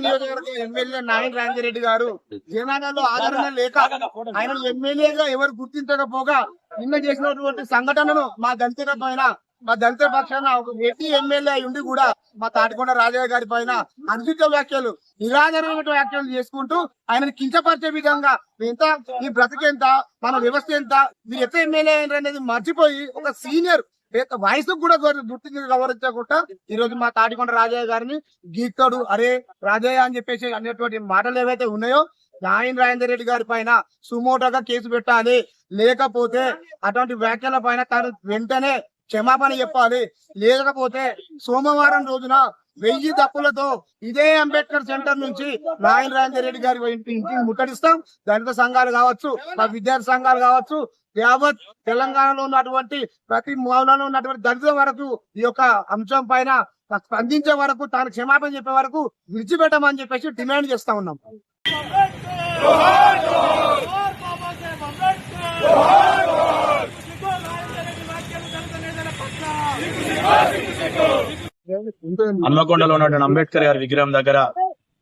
నియోజకవర్గ ఎమ్మెల్యే నాయన్ రాజేందర్ రెడ్డి గారు జనాలలో ఆదరణ లేక ఆయన ఎమ్మెల్యేగా ఎవరు గుర్తించకపోగా నిన్న చేసినటువంటి సంఘటనను మా దళిత పక్షాన ఒక వ్యక్తి ఎమ్మెల్యే ఉండి కూడా మా తాటికొండ రాజయ్య గారి పైన అనుచిత వ్యాఖ్యలు, నిరాధారమైన వ్యాఖ్యలు చేసుకుంటూ ఆయనను కించపరిచే విధంగా ఎంత ఈ బ్రతికెంత, మన వ్యవస్థ ఎంత, మీరు ఎంత ఎమ్మెల్యే అనేది మర్చిపోయి ఒక సీనియర్ వయసు కూడా గుర్తించి గౌరవించకుండా ఈ రోజు మా తాటికొండ రాజయ్య గారిని గీక్తాడు. అరే రాజయ్య అని చెప్పేసి అనేటువంటి మాటలు ఏవైతే ఉన్నాయో నాయన్ రాజేందర్ రెడ్డి గారి పైన సుమోటోగా కేసు పెట్టాలి. లేకపోతే అటువంటి వ్యాఖ్యల పైన తను వెంటనే క్షమాపణ చెప్పాలి. లేకపోతే సోమవారం రోజున 1000 తప్పులతో ఇదే అంబేద్కర్ సెంటర్ నుంచి నాయన్ రాజేందర్ రెడ్డి గారి ఇంటిని ముట్టడిస్తాం. దళిత సంఘాలు కావచ్చు, మా విద్యార్థి సంఘాలు కావచ్చు, యావత్ తెలంగాణలో ఉన్నటువంటి ప్రతి మూలలో ఉన్నటువంటి దళితుల వరకు ఈ యొక్క అంశం పైన స్పందించే వరకు, తాను క్షమాపణ చెప్పే వరకు విడిచిపెట్టమని చెప్పేసి డిమాండ్ చేస్తా ఉన్నాం. హన్మకొండలో ఉన్నటువంటి అంబేద్కర్ గారి విగ్రహం దగ్గర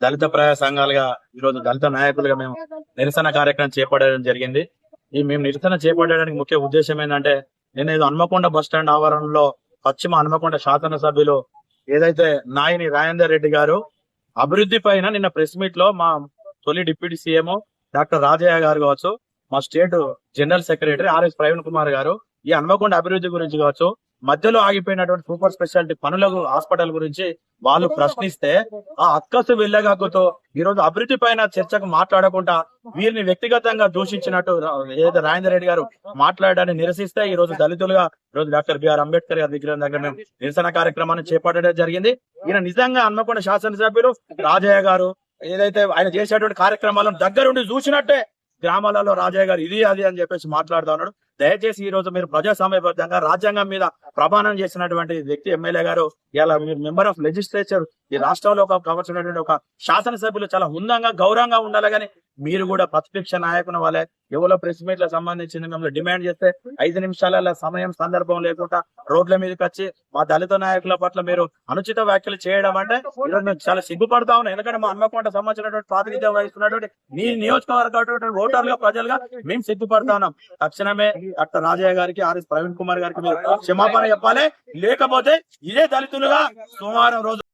దళిత ప్రజా సంఘాలుగా ఈరోజు దళిత నాయకులుగా మేము నిరసన కార్యక్రమం చేపట్టడం జరిగింది. మేము నిరసన చేపట్టడానికి ముఖ్య ఉద్దేశం ఏంటంటే, నేను హన్మకొండ బస్టాండ్ ఆవరణలో పశ్చిమ హన్మకొండ శాసనసభ్యులు ఏదైతే నాయని రాజేందర్ రెడ్డి గారు అభివృద్ధి పైన నిన్న ప్రెస్ మీట్ లో మా తొలి డిప్యూటీ సీఎం డాక్టర్ రాజయ్య గారు కావచ్చు, మా state general secretary RS Praveen Kumar గారు ఈ హన్మకొండ అభివృద్ధి గురించి కావచ్చు, మధ్యలో ఆగిపోయినటువంటి సూపర్ స్పెషాలిటీ పనులకు హాస్పిటల్ గురించి వాళ్ళు ప్రశ్నిస్తే ఆ అక్కసు వెళ్ళగాకుతో ఈ రోజు అభివృద్ధి పైన చర్చకు మాట్లాడకుండా వీరిని వ్యక్తిగతంగా దూషించినట్టు ఏదైతే రాజేందర్ రెడ్డి గారు మాట్లాడడాన్ని నిరసిస్తే ఈ రోజు దళితులుగా ఈ రోజు డాక్టర్ బిఆర్ అంబేద్కర్ గారి విగ్రహం దగ్గర మేము నిరసన కార్యక్రమాన్ని చేపట్టడం జరిగింది. ఈయన నిజంగా హన్మకొండ శాసనసభ్యులు రాజయ్య గారు ఏదైతే ఆయన చేసేటువంటి కార్యక్రమాలను దగ్గరుండి చూసినట్టే గ్రామాలలో రాజయ్య గారు ఇది అది అని చెప్పేసి మాట్లాడుతూ ఉన్నాడు. దయచేసి ఈ రోజు మీరు ప్రజాస్వామ్యబద్ధంగా రాజ్యాంగం మీద ప్రమాణం చేసినటువంటి వ్యక్తి ఎమ్మెల్యే గారు ఇలా మీరు మెంబర్ ఆఫ్ లెజిస్లేచర్, ఈ రాష్ట్రంలో కావాల్సినటువంటి ఒక శాసనసభ్యులు చాలా హుందంగా గౌరవంగా ఉండాలి. కానీ మీరు కూడా ప్రతిపక్ష నాయకుని వాళ్ళే ఎవరో ప్రెస్ మీట్ లకు సంబంధించి మిమ్మల్ని డిమాండ్ చేస్తే 5 నిమిషాల సమయం సందర్భం లేకుండా రోడ్ల మీదకి వచ్చి మా దళిత నాయకుల పట్ల మీరు అనుచిత వ్యాఖ్యలు చేయడం అంటే ఈరోజు మేము చాలా సిగ్గుపడతా ఉన్నాం. ఎందుకంటే మా హన్మకొండ సంబంధించినటువంటి ప్రాతినిధ్యం వహిస్తున్నటువంటి మీ నియోజకవర్గ ఓటర్లుగా ప్రజలుగా మేము సిగ్గుపడతా ఉన్నాం. తక్షణమే డాక్టర్ రాజయ్య గారికి, ఆర్ఎస్ ప్రవీణ్ కుమార్ గారికి మీరు క్షమాపణ చెప్పాలి. లేకపోతే ఇదే దళితులుగా సోమవారం రోజు